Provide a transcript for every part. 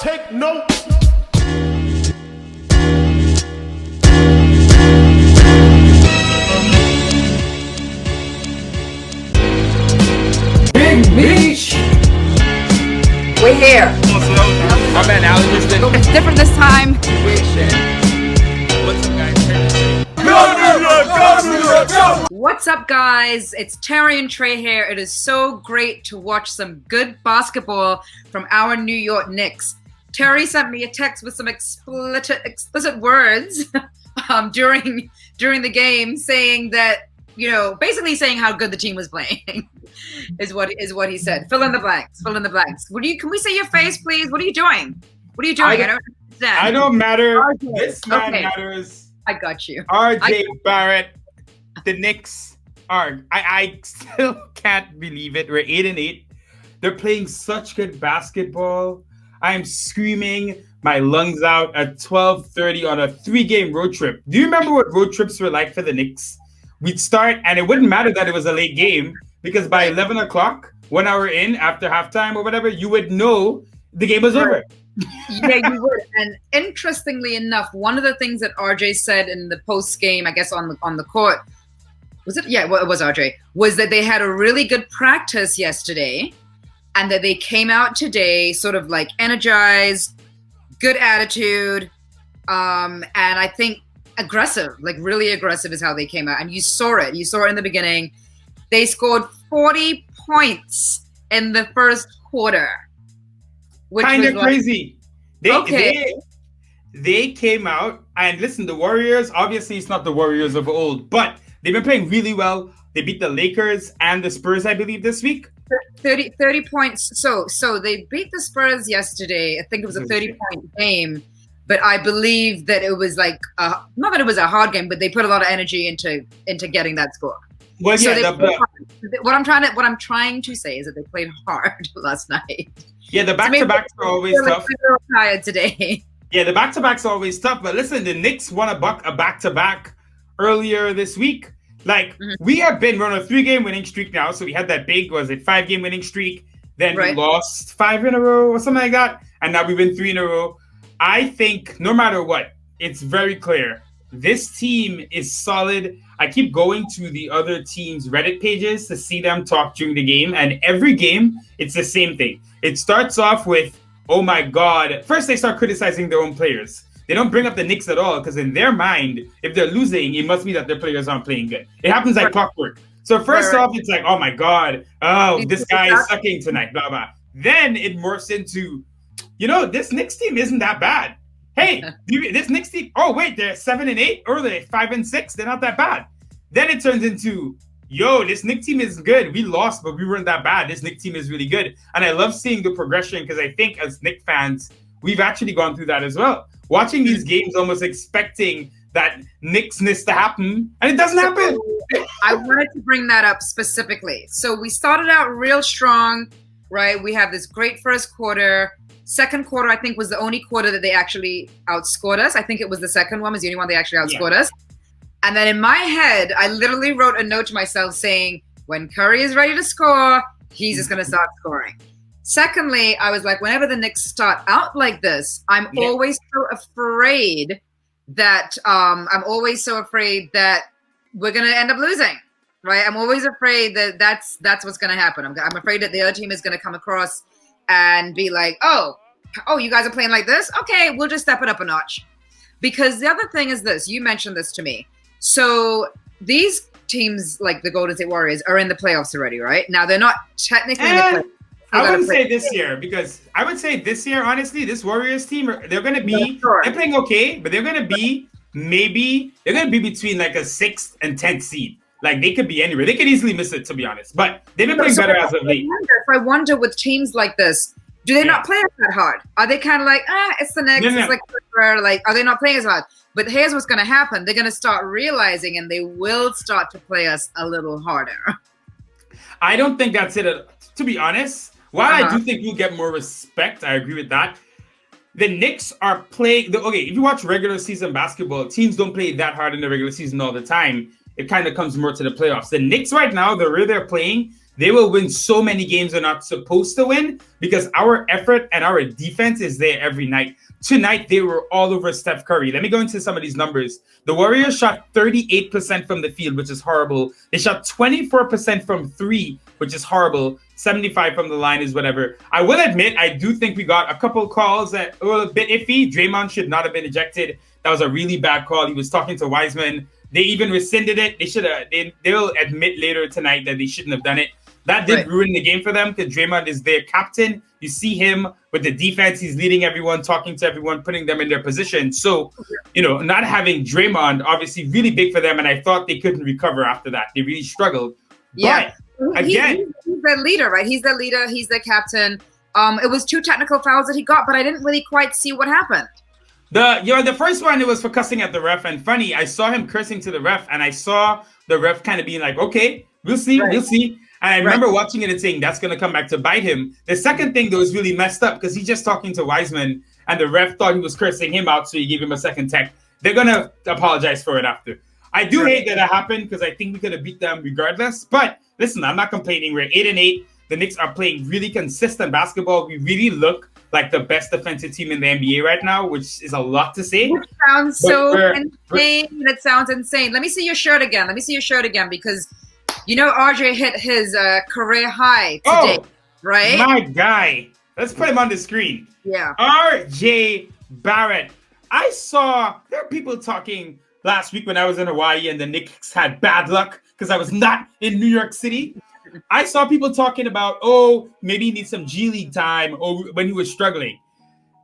Take note. Big Beach! We're here. My man, Alan just did. It's different this time. What's up, guys? What's up, guys? It's Terry and Trey here. It is so great to watch some good basketball from our New York Knicks. Terry sent me a text with some explicit words during the game, saying that, basically saying how good the team was playing is what he said. Fill in the blanks. Can we see your face, please? What are you doing? I don't understand. I don't matter. RJ. This man Okay. matters. I got you. RJ Barrett, the Knicks are. I still can't believe it. We're 8-8. They're playing such good basketball. I'm screaming my lungs out at 12:30 on a 3-game road trip. Do you remember what road trips were like for the Knicks? We'd start, and it wouldn't matter that it was a late game, because by 11 o'clock, 1 hour in, after halftime or whatever, you would know the game was over. Yeah, you would. And interestingly enough, one of the things that RJ said in the post game, I guess on the court, was it? Yeah, well, it was RJ. Was that they had a really good practice yesterday, and that they came out today sort of like energized, good attitude, and I think aggressive, like really aggressive is how they came out. And you saw it. You saw it in the beginning. They scored 40 points in the first quarter. Which Kind of was crazy. Okay. They came out, and listen, the Warriors, obviously it's not the Warriors of old, but they've been playing really well. They beat the Lakers and the Spurs, I believe, this week. 30 points. So they beat the Spurs yesterday. I think it was a 30-point game, but I believe that it was like not that it was a hard game, but they put a lot of energy into getting that score. Well, So yeah, what I'm trying to say is that they played hard last night. yeah, the back-to-backs are always tough. We're tired today. Yeah, the back-to-backs are always tough. But listen, the Knicks won a back-to-back earlier this week. Like, we have been on a 3-game winning streak now. So we had that big, 5-game winning streak. Then we lost 5 in a row or something like that. And now we've been 3 in a row. I think no matter what, it's very clear. This team is solid. I keep going to the other teams' Reddit pages to see them talk during the game. And every game, it's the same thing. It starts off with, oh my God. First, they start criticizing their own players. They don't bring up the Knicks at all, because in their mind, if they're losing, it must be that their players aren't playing good. It happens like clockwork. So first off, it's like, oh my God, this guy is sucking tonight, blah, blah. Then it morphs into, this Knicks team isn't that bad. Hey, this Knicks team, oh wait, they're 7-8, or they're 5-6. They're not that bad. Then it turns into, this Knicks team is good. We lost, but we weren't that bad. This Knicks team is really good. And I love seeing the progression, because I think as Knicks fans, we've actually gone through that as well. Watching these games, almost expecting that Knicksness to happen, and it doesn't happen. I wanted to bring that up specifically. So we started out real strong, right? We have this great first quarter. Second quarter, I think, was the only quarter that they actually outscored us. I think it was the second one was the only one they actually outscored us. And then in my head, I literally wrote a note to myself saying, when Curry is ready to score, he's just going to start scoring. Secondly, I was like, whenever the Knicks start out like this, I'm always so afraid that we're going to end up losing, right? I'm always afraid that that's what's going to happen. I'm afraid that the other team is going to come across and be like, oh, you guys are playing like this? Okay, we'll just step it up a notch. Because the other thing is this, you mentioned this to me. So these teams like the Golden State Warriors are in the playoffs already, right? Now they're not technically in the playoffs. I wouldn't say this year, because I would say this year, honestly, this Warriors team, they're going to be, they're playing okay, but they're going to be between like a 6th and 10th seed. Like, they could be anywhere. They could easily miss it, to be honest. But they've been playing better as of late. I wonder with teams like this, do they not play us that hard? Are they kind of like, it's the Knicks, it's like, are they not playing as hard? But here's what's going to happen. They're going to start realizing, and they will start to play us a little harder. I don't think that's it. To be honest, while I do think you'll get more respect, I agree with that. The Knicks are playing, if you watch regular season basketball, teams don't play that hard in the regular season all the time. It kind of comes more to the playoffs. The Knicks right now, the way they're playing, they will win so many games they're not supposed to win because our effort and our defense is there every night. Tonight, they were all over Steph Curry. Let me go into some of these numbers. The Warriors shot 38% from the field, which is horrible. They shot 24% from three, which is horrible. 75 from the line is whatever. I will admit, I do think we got a couple calls that were a bit iffy. Draymond should not have been ejected. That was a really bad call. He was talking to Wiseman. They even rescinded it. They should have. They'll admit later tonight that they shouldn't have done it. That did ruin the game for them because Draymond is their captain. You see him with the defense. He's leading everyone, talking to everyone, putting them in their position. So, not having Draymond, obviously really big for them. And I thought they couldn't recover after that. They really struggled. Yeah. But again, he's the leader, right? He's the leader. He's the captain. It was 2 technical fouls that he got, but I didn't really quite see what happened. The first one, it was for cussing at the ref. And funny, I saw him cursing to the ref, and I saw the ref kind of being like, okay, we'll see, we'll see. And I remember watching it and saying, that's going to come back to bite him. The second thing, though, was really messed up because he's just talking to Wiseman, and the ref thought he was cursing him out, so he gave him a second tech. They're going to apologize for it after. I do hate that it happened because I think we could have beat them regardless. But listen, I'm not complaining. We're 8-8. The Knicks are playing really consistent basketball. We really look like the best defensive team in the NBA right now, which is a lot to say. Which sounds so insane. It sounds insane. Let me see your shirt again. Because RJ hit his career high today, right? My guy. Let's put him on the screen. Yeah. RJ Barrett. I saw there are people talking last week when I was in Hawaii and the Knicks had bad luck because I was not in New York City. I saw people talking about, maybe he needs some G League time or when he was struggling.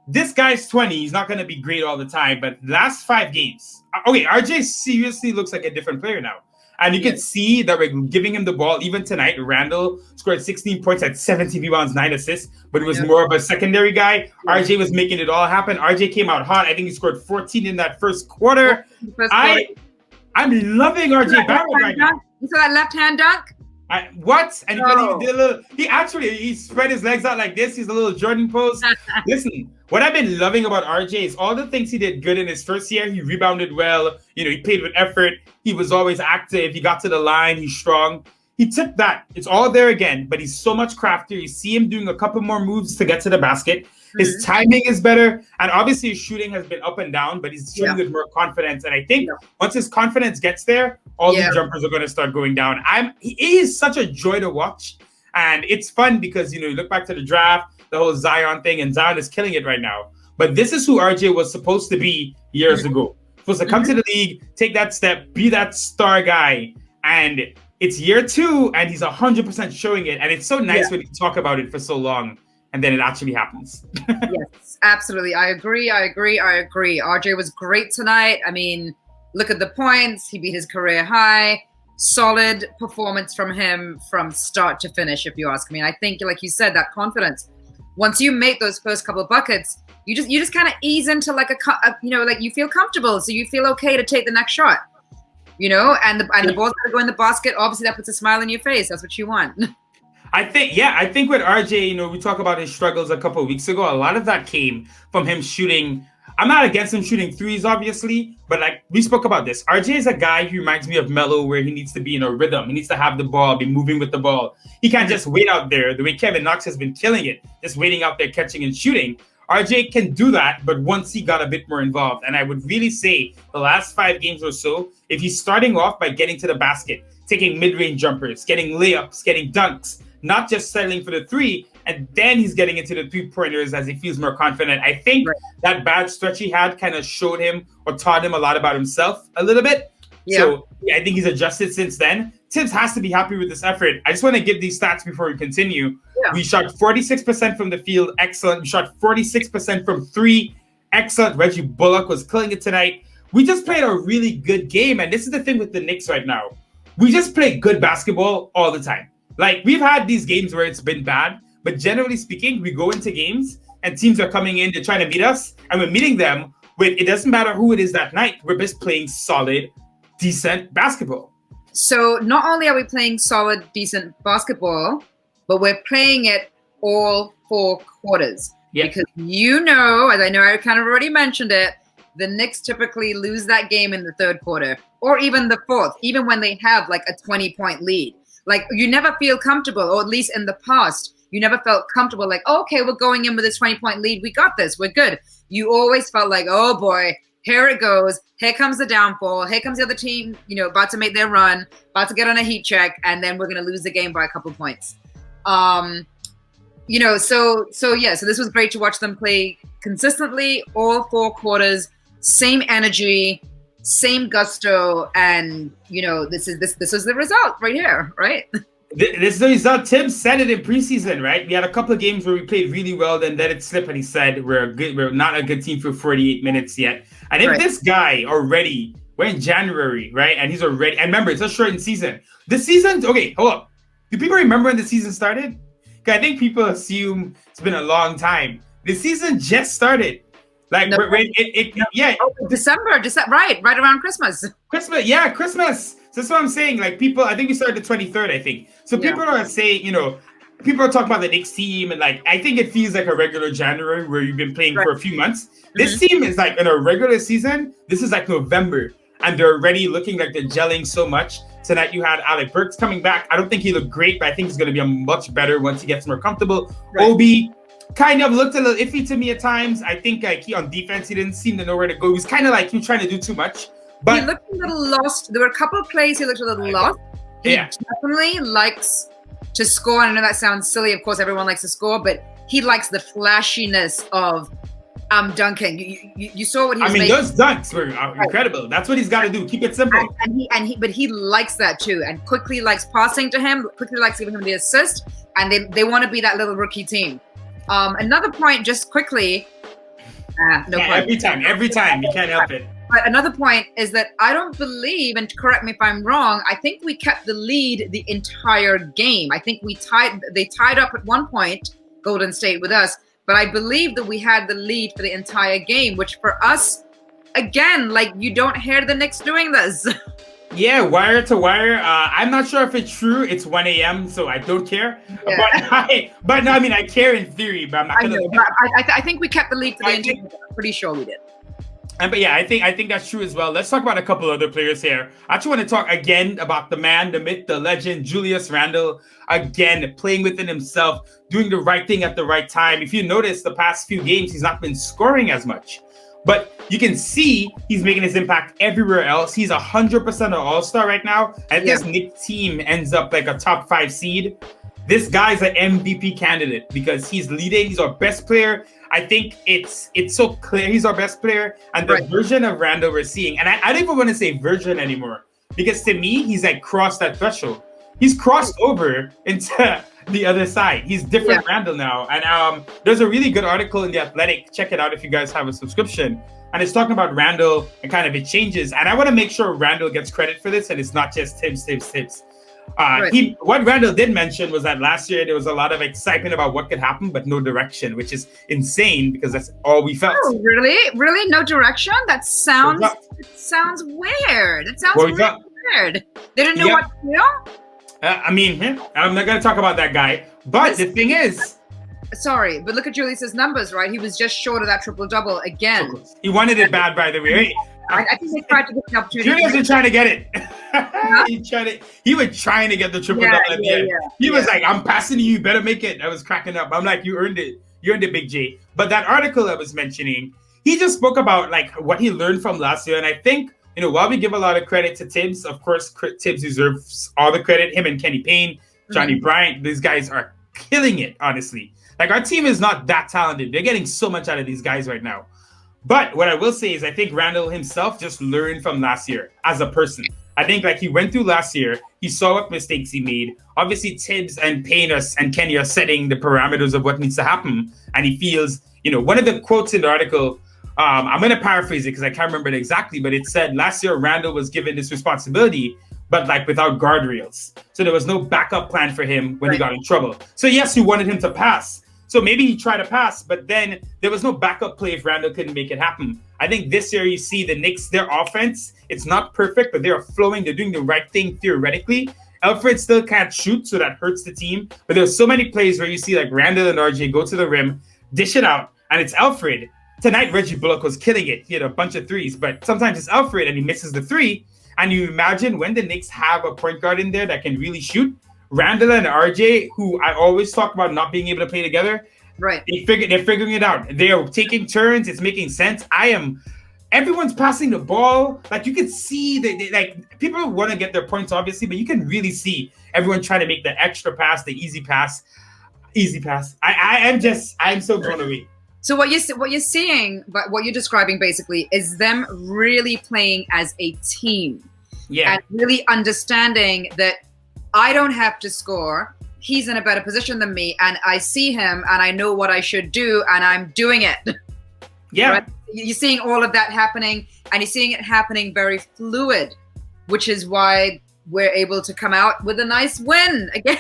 This guy's 20. He's not going to be great all the time, but last 5 games. RJ seriously looks like a different player now. And you can see that we're giving him the ball. Even tonight, Randle scored 16 points at 17 rebounds, 9 assists, but it was more of a secondary guy. RJ was making it all happen. RJ came out hot. I think he scored 14 in that first quarter. I'm loving RJ Barrett right now. You saw that left-hand dunk? What? And he spread his legs out like this. He's a little Jordan pose. Listen, what I've been loving about RJ is all the things he did good in his first year. He rebounded well. He played with effort. He was always active. He got to the line. He's strong. He took that. It's all there again, but he's so much craftier. You see him doing a couple more moves to get to the basket. His timing is better. And obviously his shooting has been up and down, but he's shooting with more confidence. And I think once his confidence gets there, all the jumpers are going to start going down. He is such a joy to watch. And it's fun because, you look back to the draft, the whole Zion thing, and Zion is killing it right now. But this is who RJ was supposed to be years ago. Supposed to come to the league, take that step, be that star guy. And it's year 2, and he's 100% showing it. And it's so nice when you talk about it for so long, and then it actually happens. Yes, absolutely. I agree. RJ was great tonight. I mean, look at the points. He beat his career high. Solid performance from him from start to finish, if you ask me. And I think, like you said, that confidence. Once you make those first couple of buckets, you just kind of ease into like you feel comfortable, so you feel okay to take the next shot. And the ball's got to go in the basket. Obviously, that puts a smile on your face. That's what you want. I think with RJ, we talked about his struggles a couple of weeks ago. A lot of that came from him shooting. I'm not against him shooting threes, obviously, but like we spoke about this. RJ is a guy who reminds me of Melo, where he needs to be in a rhythm. He needs to have the ball, be moving with the ball. He can't just wait out there the way Kevin Knox has been killing it, just waiting out there, catching and shooting. RJ can do that, but once he got a bit more involved, and I would really say the last 5 games or so, if he's starting off by getting to the basket, taking mid-range jumpers, getting layups, getting dunks, not just settling for the 3, and then he's getting into the 3-pointers as he feels more confident. I think that bad stretch he had kind of showed him or taught him a lot about himself a little bit. Yeah. So I think he's adjusted since then. Tibbs has to be happy with this effort. I just want to give these stats before we continue. Yeah. We shot 46% from the field. Excellent. We shot 46% from 3. Excellent. Reggie Bullock was killing it tonight. We just played a really good game. And this is the thing with the Knicks right now. We just play good basketball all the time. Like, we've had these games where it's been bad, but generally speaking, we go into games and teams are coming in, they're trying to beat us, and we're meeting them with, it doesn't matter who it is that night, we're just playing solid, decent basketball. So not only are we playing solid, decent basketball, but we're playing it all 4 quarters. Yeah. Because as I know I kind of already mentioned it, the Knicks typically lose that game in the 3rd quarter, or even the 4th, even when they have like a 20-point lead. Like, you never feel comfortable, or at least in the past, you never felt comfortable. Like, oh, okay, we're going in with this 20-point lead. We got this. We're good. You always felt like, oh boy, here it goes. Here comes the downfall. Here comes the other team, about to make their run, about to get on a heat check, and then we're going to lose the game by a couple points. So this was great to watch them play consistently, all 4 quarters, same energy, same gusto, and this is the result right here, right? This is the result. Tim said it in preseason, right? We had a couple of games where we played really well, then let it slip, and he said we're not a good team for 48 minutes yet. And if this guy already, we're in January, right? And he's already, and remember, it's a shortened season. The season, okay, hold up. Do people remember when the season started? Because I think people assume it's been a long time. The season just started. Like, December, right around Christmas. Christmas. So that's what I'm saying. Like, people, I think we started the 23rd, I think. So people are saying, people are talking about the Knicks team, and like, I think it feels like a regular January where you've been playing for a few months. This team is like, in a regular season, this is like November, and they're already looking like they're gelling so much. Tonight you had Alec Burks coming back. I don't think he looked great, but I think he's going to be a much better once he gets more comfortable. Right. Obi kind of looked a little iffy to me at times. I think he on defense, he didn't seem to know where to go. He was kind of like he was trying to do too much. But he looked a little lost. There were a couple of plays he looked a little lost. He definitely likes to score. I know that sounds silly. Of course, everyone likes to score, but he likes the flashiness of dunking. You saw what he was making. Those dunks were incredible. That's what he's got to do. Keep it simple. But he likes that too, and quickly likes passing to him. Quickly likes giving him the assist, and they want to be that little rookie team. Another point, just quickly. Every time you can't help it. But another point is that I don't believe, and correct me if I'm wrong, I think we kept the lead the entire game. I think they tied up at one point, Golden State with us, but I believe that we had the lead for the entire game, which for us, again, like, you don't hear the Knicks doing this. Yeah, wire to wire. I'm not sure if it's true. It's 1 a.m., so I don't care. Yeah. But no, I care in theory, but I'm not going to. I think we kept the lead for the entire game. I'm pretty sure we did. But yeah, I think that's true as well. Let's talk about a couple other players here. I actually want to talk again about the man, the myth, the legend, Julius Randle. Again, playing within himself, doing the right thing at the right time. If you notice, the past few games, he's not been scoring as much. But you can see he's making his impact everywhere else. He's 100% an all-star right now. And this Knicks team ends up like a top 5 seed. This guy's an MVP candidate because he's leading. He's our best player. I think it's so clear he's our best player. And the version of Randle we're seeing, and I don't even want to say version anymore, because to me, he's like crossed that threshold. He's crossed over into the other side. He's different Randle now. And there's a really good article in The Athletic. Check it out if you guys have a subscription. And it's talking about Randle and kind of it changes. And I want to make sure Randle gets credit for this, and it's not just tips. What Randle did mention was that last year there was a lot of excitement about what could happen, but no direction, which is insane because that's all we felt. Oh, really? No direction? That sounds weird. It sounds weird. They didn't know what to do? I'm not going to talk about that guy. But the thing is... Sorry, but look at Julius's numbers, right? He was just short of that triple-double again. He wanted it bad, by the way. I think they tried to get an opportunity. Julius was trying to get it. He was trying to get the triple-double at the end. He was like, I'm passing to you, better make it. I was cracking up. I'm like, you earned it. You earned it, Big J. But that article I was mentioning, he just spoke about like what he learned from last year. And I think, while we give a lot of credit to Tibbs, of course, Tibbs deserves all the credit. Him and Kenny Payne, Johnny Bryant, these guys are killing it, honestly. Like, our team is not that talented. They're getting so much out of these guys right now. But what I will say is I think Randle himself just learned from last year as a person. I think like he went through last year, he saw what mistakes he made. Obviously, Tibbs and Payne and Kenny are setting the parameters of what needs to happen. And he feels, one of the quotes in the article, I'm going to paraphrase it because I can't remember it exactly, but it said last year Randle was given this responsibility, but like without guardrails. So there was no backup plan for him when he got in trouble. So yes, you wanted him to pass. So maybe he tried to pass, but then there was no backup play if Randle couldn't make it happen. I think this year you see the Knicks, their offense, it's not perfect, but they're flowing. They're doing the right thing theoretically. Alfred still can't shoot, so that hurts the team. But there's so many plays where you see like Randle and RJ go to the rim, dish it out, and it's Alfred. Tonight, Reggie Bullock was killing it. He had a bunch of threes, but sometimes it's Alfred and he misses the three. And you imagine when the Knicks have a point guard in there that can really shoot, Randle and RJ, who I always talk about not being able to play together, Right. they're figuring it out. They are taking turns. It's making sense. Everyone's passing the ball. Like you can see that like people want to get their points, obviously, but you can really see everyone trying to make the extra pass, the easy pass. I'm so blown away. So what you're seeing, but what you're describing basically is them really playing as a team. Yeah. And really understanding that I don't have to score. He's in a better position than me, and I see him, and I know what I should do, and I'm doing it. Yeah. Right? You're seeing all of that happening, and you're seeing it happening very fluid, which is why we're able to come out with a nice win again.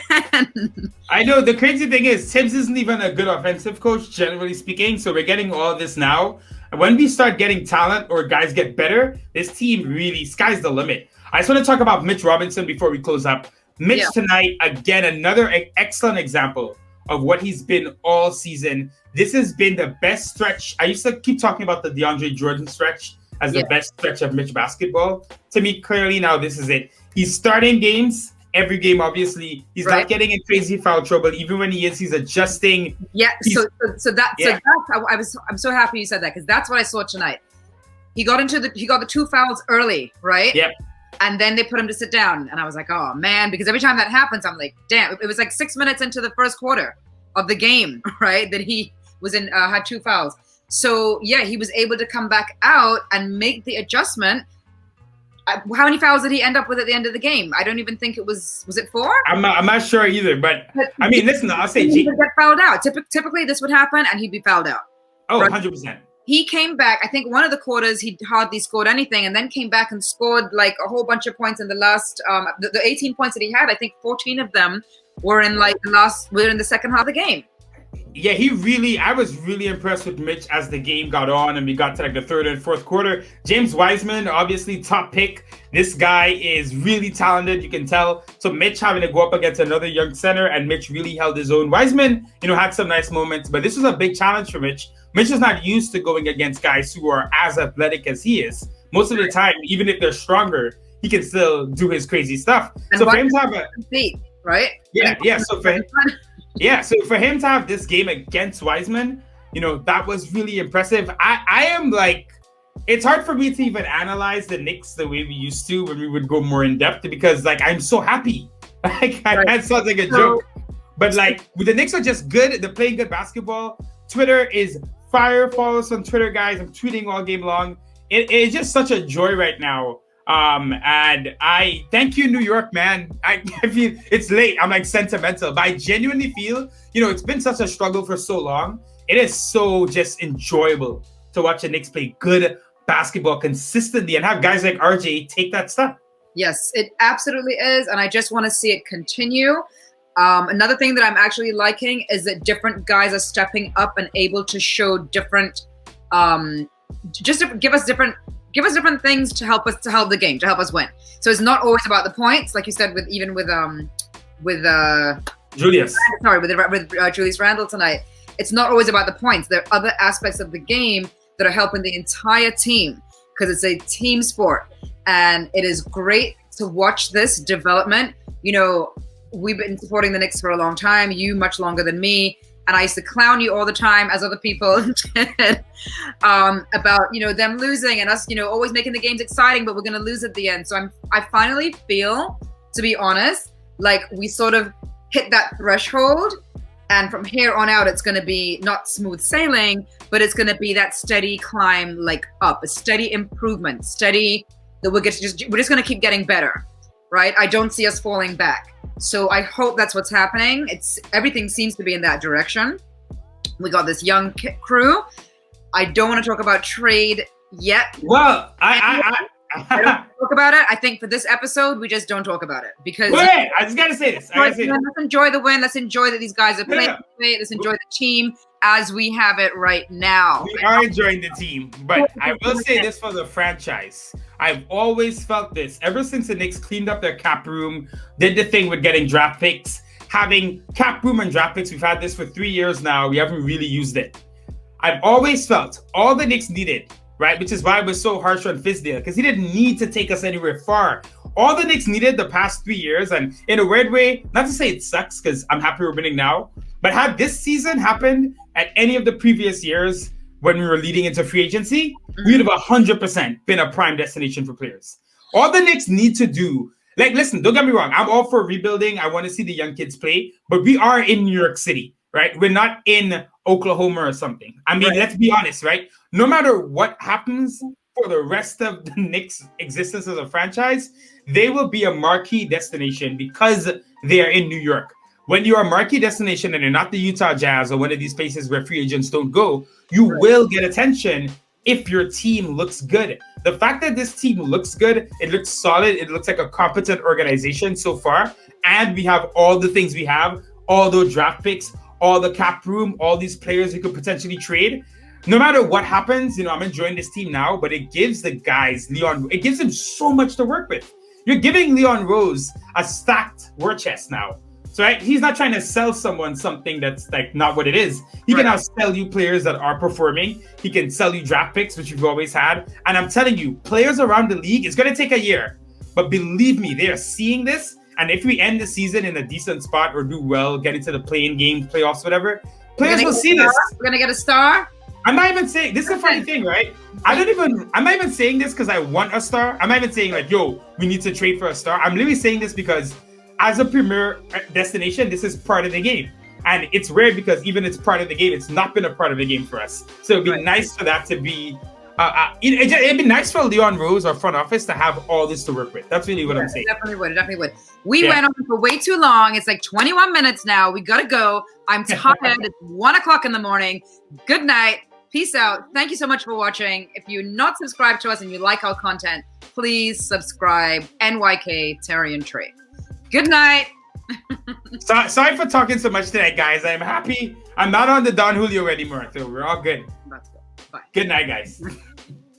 I know the crazy thing is Tibbs isn't even a good offensive coach, generally speaking. So we're getting all this now. And when we start getting talent or guys get better, this team really sky's the limit. I just want to talk about Mitch Robinson before we close up. Mitch tonight, again, another excellent example of what he's been all season. This has been the best stretch. I used to keep talking about the DeAndre Jordan stretch as the best stretch of Mitch basketball. To me, clearly now this is it. He's starting games, every game, obviously. He's not getting in crazy foul trouble. Even when he is, he's adjusting. Yeah, I'm so happy you said that, because that's what I saw tonight. He got the 2 fouls early, right? Yep. And then they put him to sit down. And I was like, oh man, because every time that happens, I'm like, damn, it was like 6 minutes into the first quarter of the game, right? That he was had 2 fouls. So yeah, he was able to come back out and make the adjustment. How many fouls did he end up with at the end of the game? I don't even think it was it 4? I'm not sure either, but I mean, listen, I'll say he would get fouled out. Typically this would happen and he'd be fouled out. Oh, right? 100%. He came back, I think one of the quarters he hardly scored anything, and then came back and scored like a whole bunch of points in the last the 18 points that he had. I think 14 of them were in the second half of the game. Yeah, I was really impressed with Mitch as the game got on and we got to like the third and fourth quarter. James Wiseman, obviously top pick. This guy is really talented, you can tell. So Mitch having to go up against another young center, and Mitch really held his own. Wiseman, had some nice moments, but this was a big challenge for Mitch. Mitch is not used to going against guys who are as athletic as he is. Most of the time, even if they're stronger, he can still do his crazy stuff. And so for him to have feet, right? Yeah. So for him to have this game against Wiseman, that was really impressive. I am like, it's hard for me to even analyze the Knicks the way we used to when we would go more in depth, because like I'm so happy. Like that sounds like a joke, but like the Knicks are just good. They're playing good basketball. Twitter is fire. Follow us on Twitter, guys. I'm tweeting all game long. It's just such a joy right now. And I thank you, New York, man. I feel it's late. I'm like sentimental, but I genuinely feel, it's been such a struggle for so long. It is so just enjoyable to watch the Knicks play good basketball consistently and have guys like RJ take that step. Yes, it absolutely is. And I just want to see it continue. Another thing that I'm actually liking is that different guys are stepping up and able to show different, give us different things to help the game, to help us win. So it's not always about the points, like you said, with Julius. With Julius Randle tonight. It's not always about the points. There are other aspects of the game that are helping the entire team, because it's a team sport, and it is great to watch this development. We've been supporting the Knicks for a long time. You much longer than me. And I used to clown you all the time, as other people did, about, them losing and us, always making the games exciting, but we're going to lose at the end. So I finally feel, to be honest, like we sort of hit that threshold. And from here on out, it's going to be not smooth sailing, but it's going to be that steady climb, like up, a steady improvement, steady that we're just going to keep getting better, right? I don't see us falling back. So I hope that's what's happening. Everything seems to be in that direction. We got this young crew. I don't want to talk about trade yet. Well, I don't talk about it. I think for this episode, we just don't talk about it, because wait, I just gotta say this. Let's enjoy the win. Let's enjoy that these guys are playing. Let's enjoy the team as we have it right now. We are enjoying the team, but I will say this for the franchise. I've always felt this ever since the Knicks cleaned up their cap room, did the thing with getting draft picks, having cap room and draft picks. We've had this for 3 years now. We haven't really used it. I've always felt all the Knicks needed, right? Which is why I was so harsh on Fizdale, because he didn't need to take us anywhere far. all the Knicks needed the past 3 years, and in a weird way, not to say it sucks because I'm happy we're winning now, but had this season happened at any of the previous years when we were leading into free agency, we would have 100% been a prime destination for players. All the Knicks need to do, like, listen, don't get me wrong, I'm all for rebuilding. I want to see the young kids play, but we are in New York City, right? We're not in Oklahoma or something. I mean, let's be honest, right? No matter what happens for the rest of the Knicks' existence as a franchise, they will be a marquee destination because they are in New York. When you're a marquee destination and you're not the Utah Jazz or one of these places where free agents don't go, you will get attention if your team looks good. The fact that this team looks good, it looks solid, it looks like a competent organization so far, and we have all the things we have, all those draft picks, all the cap room, all these players we could potentially trade. No matter what happens, I'm enjoying this team now, but it gives the guys, it gives them so much to work with. You're giving Leon Rose a stacked war chest now. So right, he's not trying to sell someone something that's like not what it is. He can now sell you players that are performing. He can sell you draft picks, which you've always had. And I'm telling you, players around the league, it's going to take a year. But believe me, they are seeing this. And if we end the season in a decent spot or do well, get into the play-in game, playoffs, whatever, players will see this. We're going to get a star? I'm not even saying, this is a funny thing, right? I'm not even saying this because I want a star. I'm not even saying like, yo, we need to trade for a star. I'm literally saying this because as a premier destination, this is part of the game. And it's rare because even it's part of the game, it's not been a part of the game for us. So it'd be nice for that to be, it'd be nice for Leon Rose, our front office, to have all this to work with. That's really what I'm saying. It definitely would. We went on for way too long. It's like 21 minutes now. We got to go. I'm tired. It's 1:00 in the morning. Good night. Peace out. Thank you so much for watching. If you're not subscribed to us and you like our content, please subscribe. NYK, Terry and Trey. Good night. Sorry for talking so much tonight, guys. I'm happy. I'm not on the Don Julio anymore, so we're all good. Let's go. Bye. Good night, guys.